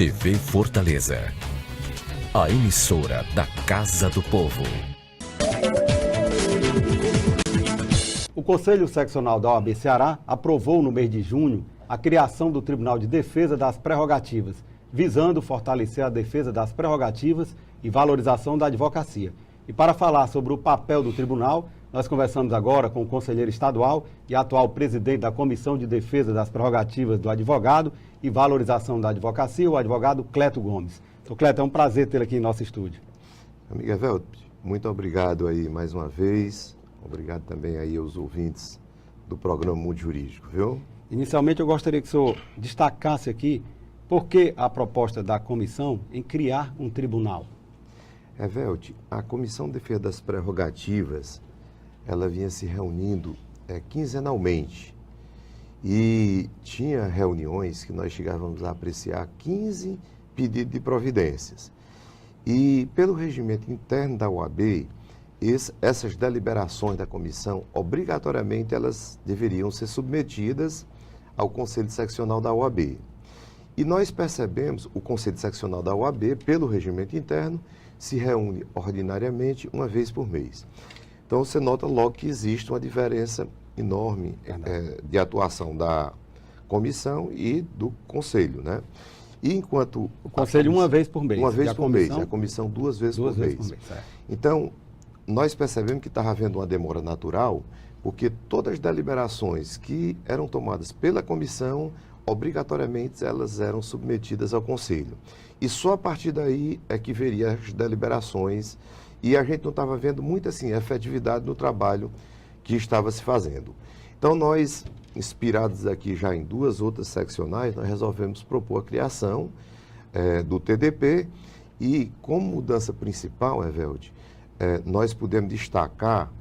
TV Fortaleza, a emissora da Casa do Povo. O Conselho Seccional da OAB Ceará aprovou no mês de junho a criação do Tribunal de Defesa das Prerrogativas, visando fortalecer a defesa das prerrogativas e valorização da advocacia. E para falar sobre o papel do tribunal, nós conversamos agora com o conselheiro estadual e atual presidente da Comissão de Defesa das Prerrogativas do Advogado e Valorização da Advocacia, o advogado Cleto Gomes. Então, Cleto, é um prazer tê-lo aqui em nosso estúdio. Amigo Evelto, muito obrigado aí mais uma vez. Obrigado também aí aos ouvintes do programa Mundo Jurídico, viu? Inicialmente, eu gostaria que o senhor destacasse aqui por que a proposta da comissão em criar um tribunal. Evelto, a Comissão de Defesa das Prerrogativas, ela vinha se reunindo quinzenalmente e tinha reuniões que nós chegávamos a apreciar 15 pedidos de providências. E pelo regimento interno da OAB, essas deliberações da comissão, obrigatoriamente, elas deveriam ser submetidas ao Conselho Seccional da OAB. E nós percebemos, o Conselho Seccional da OAB, pelo regimento interno, se reúne ordinariamente uma vez por mês. Então, você nota logo que existe uma diferença enorme de atuação da comissão e do Conselho, né? E enquanto... O Conselho uma vez por mês. Uma vez por mês, a comissão duas vezes por mês. Então, nós percebemos que estava havendo uma demora natural, porque todas as deliberações que eram tomadas pela comissão, obrigatoriamente elas eram submetidas ao Conselho. E só a partir daí é que veria as deliberações, e a gente não estava vendo muita efetividade no trabalho que estava se fazendo. Então nós, inspirados aqui já em duas outras seccionais, nós resolvemos propor a criação do TDP, e como mudança principal, Evelto, nós podemos destacar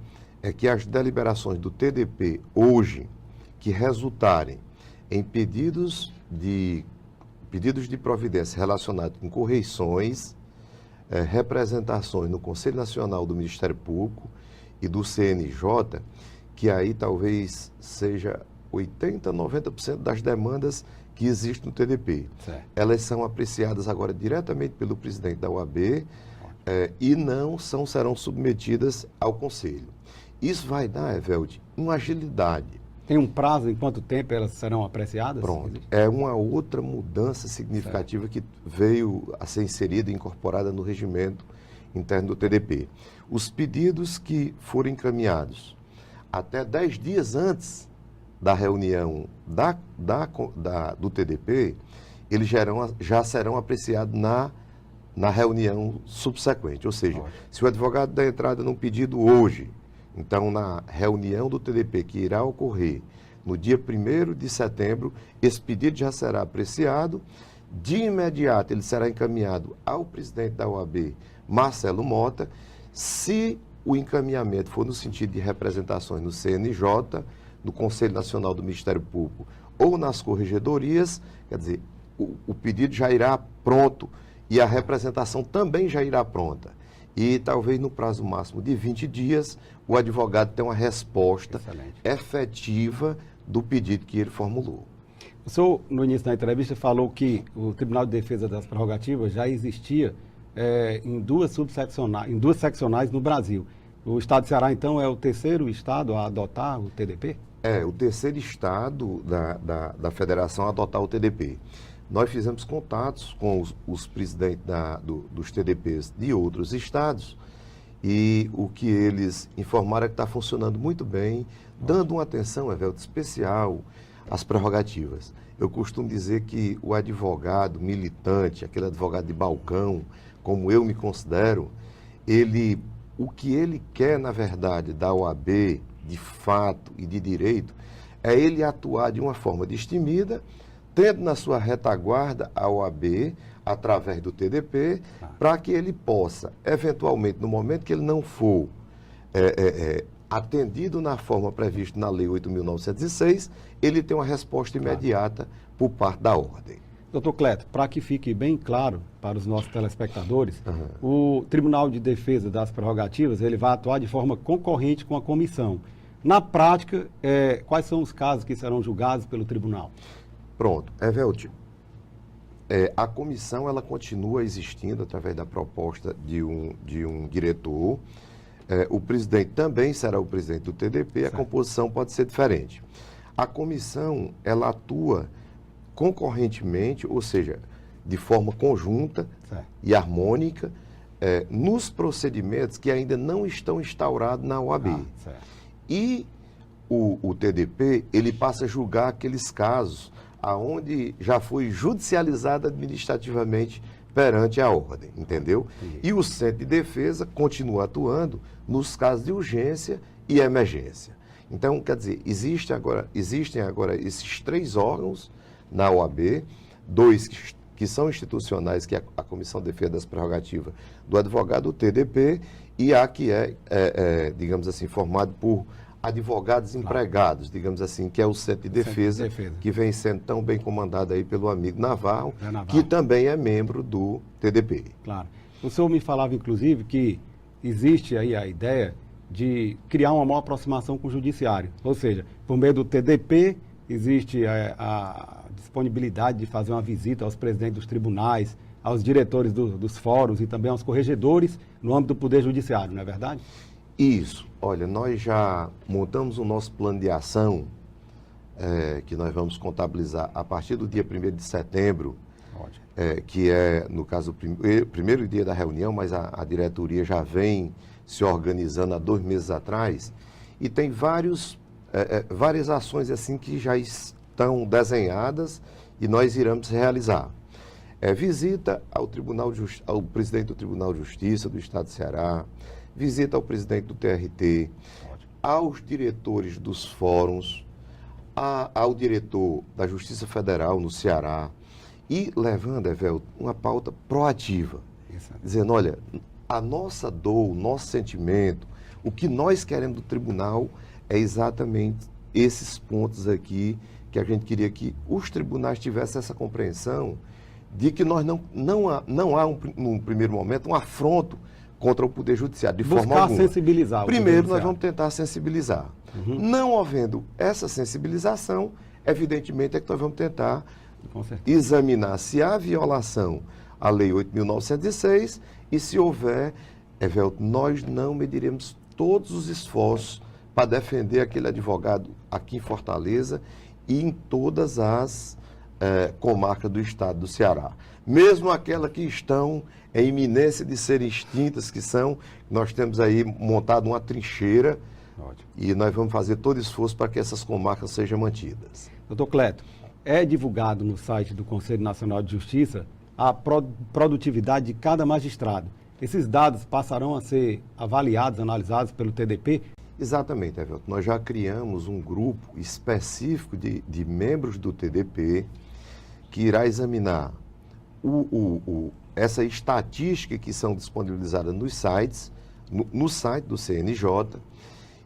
que as deliberações do TDP hoje, que resultarem em pedidos de providência relacionados com correições, representações no Conselho Nacional do Ministério Público e do CNJ, que aí talvez seja 80%, 90% das demandas que existem no TDP. Certo. Elas são apreciadas agora diretamente pelo presidente da OAB e não serão submetidas ao Conselho. Isso vai dar, Evelto, uma agilidade. Tem um prazo em quanto tempo elas serão apreciadas? Pronto. É uma outra mudança significativa que veio a ser inserida e incorporada no regimento interno do TDP. Os pedidos que forem encaminhados até 10 dias antes da reunião do TDP, eles já serão apreciados na reunião subsequente. Ou seja, se o advogado der entrada num pedido hoje, então na reunião do TDP que irá ocorrer no dia 1º de setembro, esse pedido já será apreciado. De imediato ele será encaminhado ao presidente da OAB, Marcelo Mota. Se o encaminhamento for no sentido de representações no CNJ, no Conselho Nacional do Ministério Público ou nas corregedorias, quer dizer, o pedido já irá pronto e a representação também já irá pronta. E talvez no prazo máximo de 20 dias, o advogado tenha uma resposta efetiva do pedido que ele formulou. O senhor, no início da entrevista, falou que o Tribunal de Defesa das Prerrogativas já existia em duas seccionais no Brasil. O Estado de Ceará, então, é o terceiro estado a adotar o TDP? É, o terceiro estado da federação a adotar o TDP. Nós fizemos contatos com os presidentes dos TDPs de outros estados e o que eles informaram é que está funcionando muito bem, dando uma atenção, Evelto, especial às prerrogativas. Eu costumo dizer que o advogado militante, aquele advogado de balcão, como eu me considero, o que ele quer, na verdade, da OAB, de fato e de direito, é ele atuar de uma forma destemida, tendo na sua retaguarda a OAB, através do TDP, para que ele possa, eventualmente, no momento que ele não for atendido na forma prevista na Lei 8.906, ele ter uma resposta imediata por parte da ordem. Doutor Cleto, para que fique bem claro para os nossos telespectadores, o Tribunal de Defesa das Prerrogativas ele vai atuar de forma concorrente com a comissão. Na prática, quais são os casos que serão julgados pelo tribunal? Pronto. Evelto, a comissão ela continua existindo através da proposta de um diretor. O presidente também será o presidente do TDP, a composição pode ser diferente. A comissão ela atua concorrentemente, ou seja, de forma conjunta e harmônica, nos procedimentos que ainda não estão instaurados na OAB. E o TDP, ele passa a julgar aqueles casos aonde já foi judicializado administrativamente perante a ordem, entendeu? E o Centro de Defesa continua atuando nos casos de urgência e emergência. Então, quer dizer, existem agora esses 3 órgãos na OAB, 2 que são institucionais, que é a Comissão de Defesa das Prerrogativas do Advogado, o TDP, e a que digamos assim, formado por advogados empregados, digamos assim, que é o Centro de Defesa, que vem sendo tão bem comandado aí pelo amigo Navarro, que também é membro do TDP. Claro. O senhor me falava, inclusive, que existe aí a ideia de criar uma maior aproximação com o judiciário, ou seja, por meio do TDP, existe a disponibilidade de fazer uma visita aos presidentes dos tribunais, aos diretores dos fóruns e também aos corregedores no âmbito do Poder Judiciário, não é verdade? Isso. Olha, nós já montamos o nosso plano de ação, que nós vamos contabilizar a partir do dia 1º de setembro, que é, no caso, o primeiro dia da reunião, mas a diretoria já vem se organizando há 2 meses atrás, e tem várias ações assim que já estão desenhadas e nós iremos realizar. Visita ao presidente do Tribunal de Justiça do Estado de Ceará, visita ao presidente do TRT, aos diretores dos fóruns, ao diretor da Justiça Federal no Ceará, e levando, Evelto, uma pauta proativa, dizendo, olha, a nossa dor, o nosso sentimento, o que nós queremos do tribunal é exatamente esses pontos aqui que a gente queria que os tribunais tivessem essa compreensão de que nós não há num primeiro momento, um afronto contra o Poder Judiciário, de forma alguma. Buscar sensibilizar. Primeiro, nós vamos tentar sensibilizar. Não havendo essa sensibilização, evidentemente é que nós vamos tentar examinar se há violação à Lei 8.906 e se houver, Evelto, nós não mediremos todos os esforços para defender aquele advogado aqui em Fortaleza e em todas as comarcas do estado do Ceará. Mesmo aquelas que estão em iminência de serem extintas, nós temos aí montado uma trincheira. Ótimo. E nós vamos fazer todo esforço para que essas comarcas sejam mantidas. Doutor Cleto, é divulgado no site do Conselho Nacional de Justiça a produtividade de cada magistrado. Esses dados passarão a ser avaliados, analisados pelo TDP? Exatamente, Evelto. Nós já criamos um grupo específico de membros do TDP que irá examinar essa estatística que são disponibilizadas nos sites, no site do CNJ,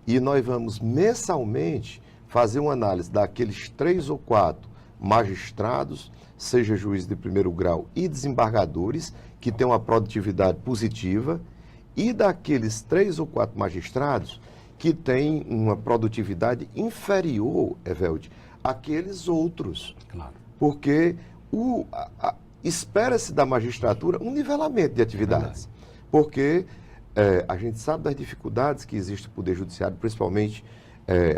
e nós vamos mensalmente fazer uma análise daqueles 3 ou 4 magistrados, seja juiz de primeiro grau e desembargadores, que têm uma produtividade positiva, e daqueles 3 ou 4 magistrados que têm uma produtividade inferior, Evelto, àqueles outros. Claro. Porque espera-se da magistratura um nivelamento de atividades. Porque a gente sabe das dificuldades que existe no Poder Judiciário, principalmente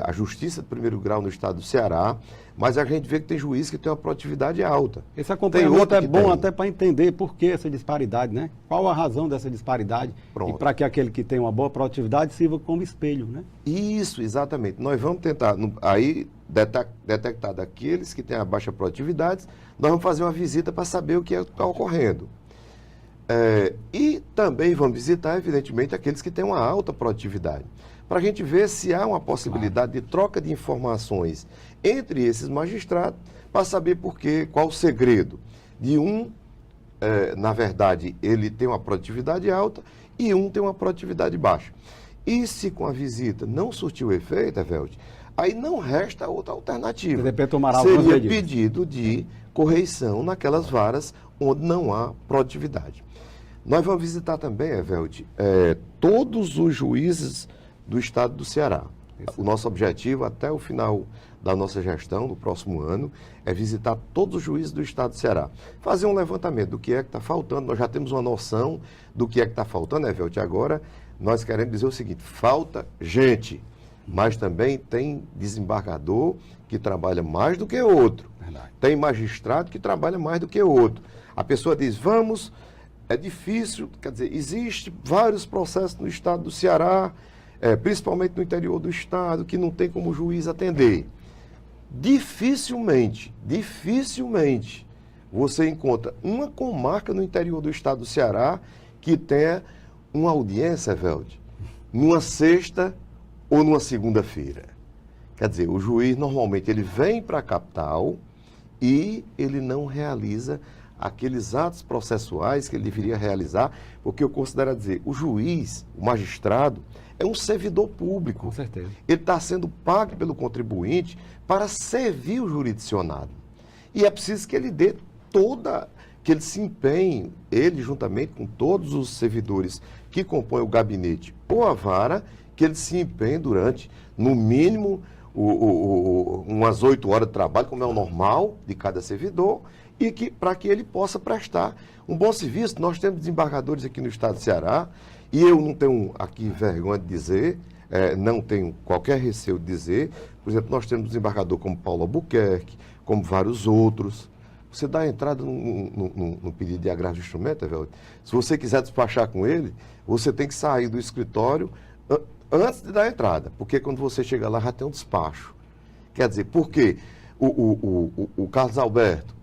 a Justiça de primeiro grau no estado do Ceará, mas a gente vê que tem juiz que tem uma produtividade alta. Esse acompanhamento é bom até para entender por que essa disparidade, né? Qual a razão dessa disparidade? Pronto. E para que aquele que tem uma boa produtividade sirva como espelho, né? Isso, exatamente. Nós vamos tentar, aí, detectar daqueles que têm a baixa produtividade, nós vamos fazer uma visita para saber o que está ocorrendo. E também vamos visitar, evidentemente, aqueles que têm uma alta produtividade, para a gente ver se há uma possibilidade de troca de informações entre esses magistrados, para saber qual o segredo de na verdade, ele tem uma produtividade alta e tem uma produtividade baixa. E se com a visita não surtiu efeito, Evelto, aí não resta outra alternativa. Seria pedido de correição naquelas varas onde não há produtividade. Nós vamos visitar também, Evelto, todos os juízes do estado do Ceará. O nosso objetivo, até o final da nossa gestão, no próximo ano, é visitar todos os juízes do estado do Ceará. Fazer um levantamento do que é que está faltando. Nós já temos uma noção do que é que está faltando, Evelto. Agora, nós queremos dizer o seguinte: falta gente, mas também tem desembargador que trabalha mais do que outro. Verdade. Tem magistrado que trabalha mais do que outro. A pessoa diz, vamos, é difícil, quer dizer, existem vários processos no estado do Ceará, principalmente no interior do estado, que não tem como o juiz atender. Dificilmente você encontra uma comarca no interior do estado do Ceará que tenha uma audiência, Velde, numa sexta ou numa segunda-feira. Quer dizer, o juiz normalmente ele vem para a capital e ele não realiza aqueles atos processuais que ele deveria realizar, porque eu considero dizer, o juiz, o magistrado, é um servidor público. Com certeza. Ele está sendo pago pelo contribuinte para servir o jurisdicionado. E é preciso que ele dê que ele se empenhe, ele juntamente com todos os servidores que compõem o gabinete ou a vara, que ele se empenhe durante, no mínimo, umas 8 horas de trabalho, como é o normal de cada servidor, e para que ele possa prestar um bom serviço. Nós temos desembargadores aqui no estado do Ceará, e eu não tenho aqui vergonha de dizer, não tenho qualquer receio de dizer, por exemplo, nós temos desembargador como Paulo Albuquerque, como vários outros. Você dá entrada no pedido de agravo de instrumento, Evelio, se você quiser despachar com ele, você tem que sair do escritório antes de dar entrada, porque quando você chega lá já tem um despacho. Quer dizer, porque o Carlos Alberto,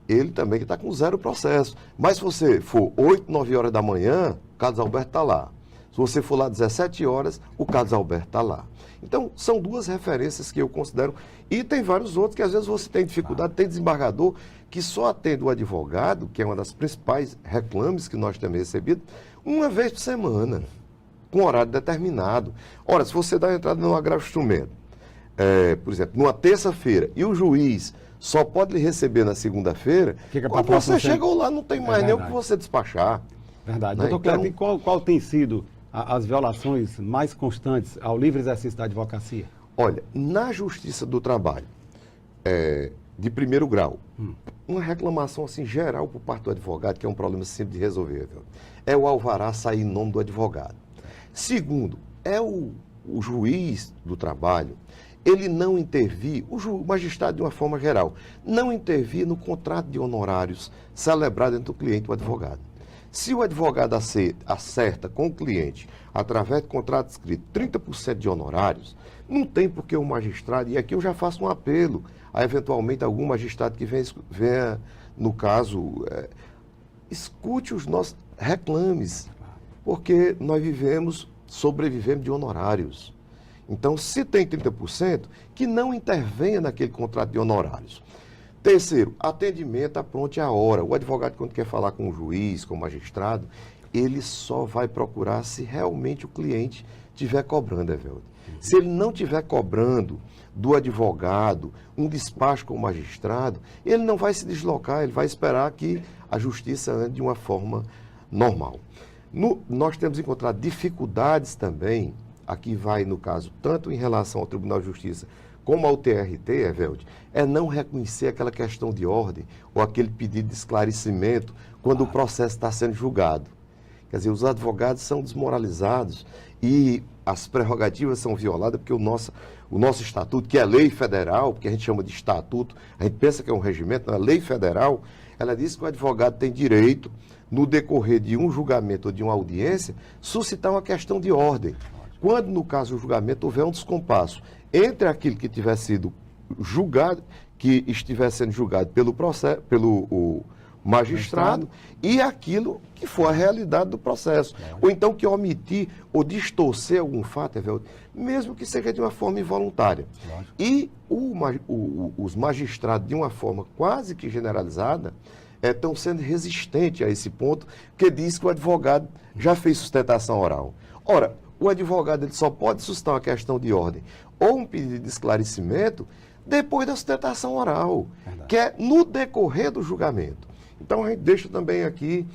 ele também está com 0 processo. Mas se você for 8, 9 horas da manhã, o Carlos Alberto está lá. Se você for lá 17 horas, o Carlos Alberto está lá. Então, são 2 referências que eu considero. E tem vários outros que às vezes você tem dificuldade. Tem desembargador que só atende o advogado, que é uma das principais reclames que nós temos recebido, uma vez por semana, com horário determinado. Ora, se você dá entrada no agravo de instrumento, por exemplo, numa terça-feira, e o juiz só pode lhe receber na segunda-feira, quando você chegou lá, não tem mais nem o que você despachar. Verdade. Né? Doutor Cleber, qual tem sido as violações mais constantes ao livre exercício da advocacia? Olha, na Justiça do Trabalho, de primeiro grau, uma reclamação assim geral por parte do advogado, que é um problema simples de resolver, viu? É o alvará sair em nome do advogado. Segundo, é o juiz do trabalho, ele não intervir, o magistrado de uma forma geral, não intervir no contrato de honorários celebrado entre o cliente e o advogado. Se o advogado acerta com o cliente, através de contrato escrito, 30% de honorários, não tem por que o magistrado, e aqui eu já faço um apelo a eventualmente algum magistrado que venha no caso, escute os nossos reclames, porque nós sobrevivemos de honorários. Então, se tem 30%, que não intervenha naquele contrato de honorários. Terceiro, atendimento à pronta e à hora. O advogado, quando quer falar com o juiz, com o magistrado, ele só vai procurar se realmente o cliente estiver cobrando, Evelio. Se ele não estiver cobrando do advogado um despacho com o magistrado, ele não vai se deslocar, ele vai esperar que a justiça ande de uma forma normal. Nós temos encontrado dificuldades também, aqui vai no caso, tanto em relação ao Tribunal de Justiça como ao TRT, Evelde, é não reconhecer aquela questão de ordem ou aquele pedido de esclarecimento quando o processo está sendo julgado. Quer dizer, os advogados são desmoralizados e as prerrogativas são violadas porque o nosso estatuto, que é lei federal, porque a gente chama de estatuto, a gente pensa que é um regimento, não é lei federal, ela diz que o advogado tem direito, no decorrer de um julgamento ou de uma audiência, suscitar uma questão de ordem. Quando, no caso do julgamento, houver um descompasso entre aquilo que tiver sido julgado, que estiver sendo julgado pelo magistrado e aquilo que for a realidade do processo. Ou então que omitir ou distorcer algum fato, mesmo que seja de uma forma involuntária. E os magistrados, de uma forma quase que generalizada, estão sendo resistentes a esse ponto, porque diz que o advogado já fez sustentação oral. Ora, o advogado ele só pode suscitar uma questão de ordem ou um pedido de esclarecimento depois da sustentação oral, que é no decorrer do julgamento. Então, a gente deixa também aqui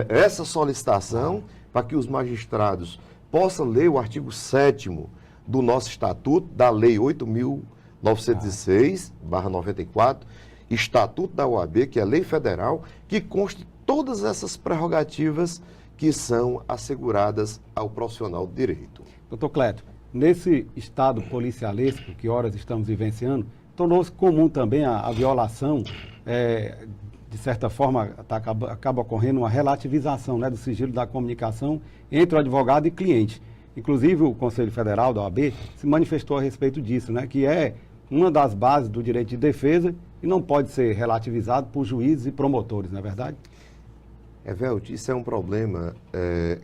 essa solicitação para que os magistrados possam ler o artigo 7º do nosso estatuto, da Lei 8.906/94, Estatuto da OAB, que é a lei federal, que consta todas essas prerrogativas que são asseguradas ao profissional de direito. Doutor Cleto, nesse estado policialesco que horas estamos vivenciando, tornou-se comum também a violação, de certa forma, acaba ocorrendo uma relativização, né, do sigilo da comunicação entre o advogado e cliente. Inclusive, o Conselho Federal da OAB se manifestou a respeito disso, né, que é uma das bases do direito de defesa e não pode ser relativizado por juízes e promotores, não é verdade? Evelto, isso é um problema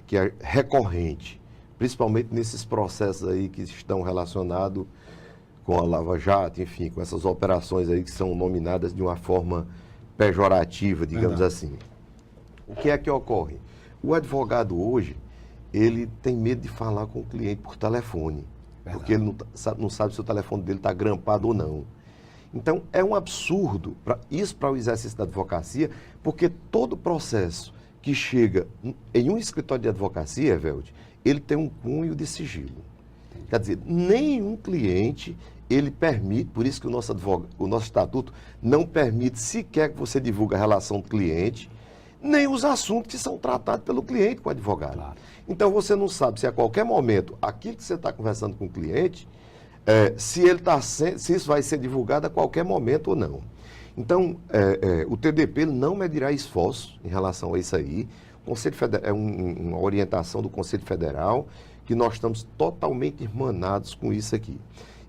que é recorrente, principalmente nesses processos aí que estão relacionados com a Lava Jato, enfim, com essas operações aí que são nominadas de uma forma pejorativa, digamos assim. O que é que ocorre? O advogado hoje, ele tem medo de falar com o cliente por telefone, porque ele não sabe se o telefone dele está grampado ou não. Então, é um absurdo isso para o exercício da advocacia, porque todo processo que chega em um escritório de advocacia, Evelde, ele tem um cunho de sigilo. Entendi. Quer dizer, nenhum cliente, ele permite, por isso que o nosso estatuto não permite sequer que você divulgue a relação do cliente, nem os assuntos que são tratados pelo cliente com o advogado. Claro. Então, você não sabe se a qualquer momento, aquilo que você está conversando com o cliente, se isso vai ser divulgado a qualquer momento ou não. Então, o TDP não medirá esforço em relação a isso aí. O Conselho Federal, é uma orientação do Conselho Federal que nós estamos totalmente irmanados com isso aqui.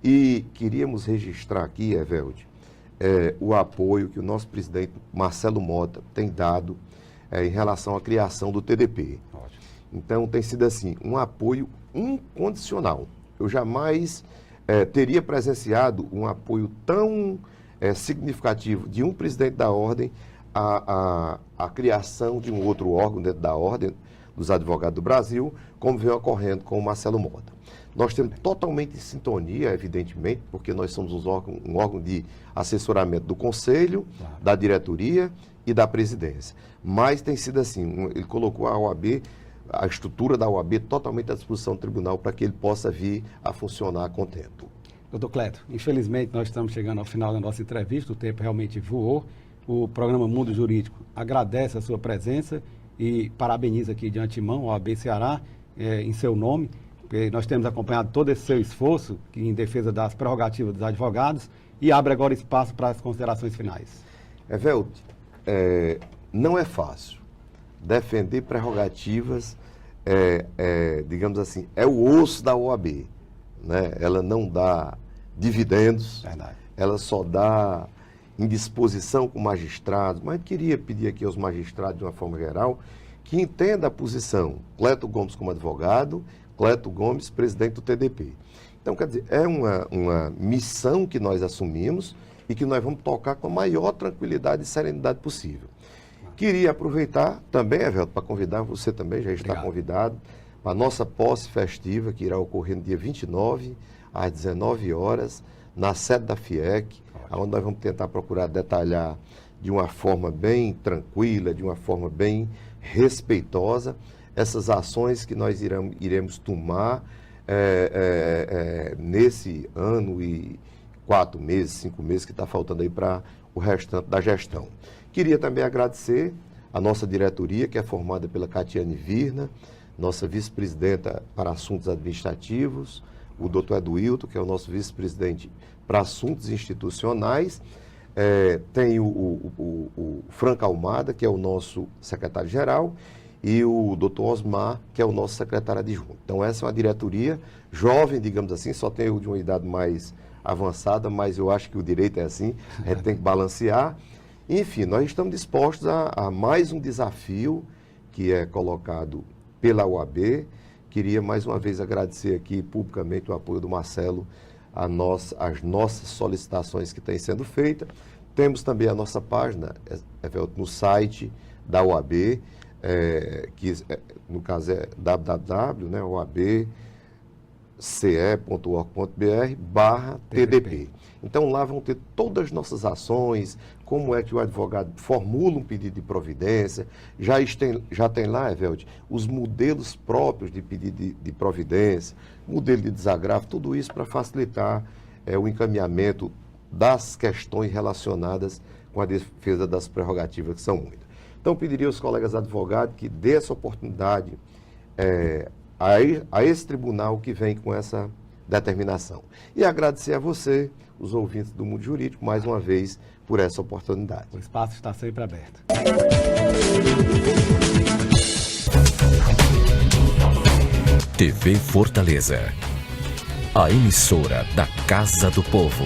E queríamos registrar aqui, Evelde, o apoio que o nosso presidente Marcelo Mota tem dado em relação à criação do TDP. Ótimo. Então, tem sido assim, um apoio incondicional. Eu jamais teria presenciado um apoio tão significativo de um presidente da ordem à criação de um outro órgão dentro da Ordem dos Advogados do Brasil, como vem ocorrendo com o Marcelo Mota. Nós temos totalmente em sintonia, evidentemente, porque nós somos um órgão de assessoramento do Conselho, da diretoria e da presidência. Mas tem sido assim, ele colocou a OAB, a estrutura da OAB totalmente à disposição do tribunal para que ele possa vir a funcionar com tempo. Doutor Cleto, infelizmente nós estamos chegando ao final da nossa entrevista, o tempo realmente voou. O programa Mundo Jurídico agradece a sua presença e parabeniza aqui de antemão a OAB Ceará em seu nome. Nós temos acompanhado todo esse seu esforço em defesa das prerrogativas dos advogados e abre agora espaço para as considerações finais. Evelde, não é fácil. Defender prerrogativas, digamos assim, é o osso da OAB. Né? Ela não dá dividendos, verdade. Ela só dá indisposição com magistrados, mas queria pedir aqui aos magistrados, de uma forma geral, que entenda a posição. Cleto Gomes como advogado, Cleto Gomes, presidente do TDP. Então, quer dizer, é uma missão que nós assumimos e que nós vamos tocar com a maior tranquilidade e serenidade possível. Queria aproveitar também, Evelto, para convidar, você também já está convidado, para a nossa posse festiva, que irá ocorrer no dia 29, às 19 horas, na sede da FIEC, onde nós vamos tentar procurar detalhar de uma forma bem tranquila, de uma forma bem respeitosa, essas ações que nós iremos tomar nesse ano e 4 meses, 5 meses que está faltando aí para o restante da gestão. Queria também agradecer a nossa diretoria, que é formada pela Catiane Virna, nossa vice-presidenta para assuntos administrativos, o doutor Eduilton, que é o nosso vice-presidente para assuntos institucionais, tem o Franco Almada, que é o nosso secretário-geral, e o doutor Osmar, que é o nosso secretário adjunto. Então, essa é uma diretoria jovem, digamos assim, só tem eu de uma idade mais avançada, mas eu acho que o direito é assim, a gente tem que balancear. Enfim, nós estamos dispostos a mais um desafio que é colocado pela OAB. Queria mais uma vez agradecer aqui publicamente o apoio do Marcelo às nossas solicitações que têm sendo feitas. Temos também a nossa página no site da OAB, que no caso é www, né, OAB ce.org.br/TDP. Então lá vão ter todas as nossas ações, como é que o advogado formula um pedido de providência, já tem lá, Evelde, os modelos próprios de pedido de providência, modelo de desagravo, tudo isso para facilitar o encaminhamento das questões relacionadas com a defesa das prerrogativas, que são muitas. Então, pediria aos colegas advogados que dê essa oportunidade a esse tribunal que vem com essa determinação. E agradecer a você, os ouvintes do Mundo Jurídico, mais uma vez, por essa oportunidade. O espaço está sempre aberto. TV Fortaleza, a emissora da Casa do Povo.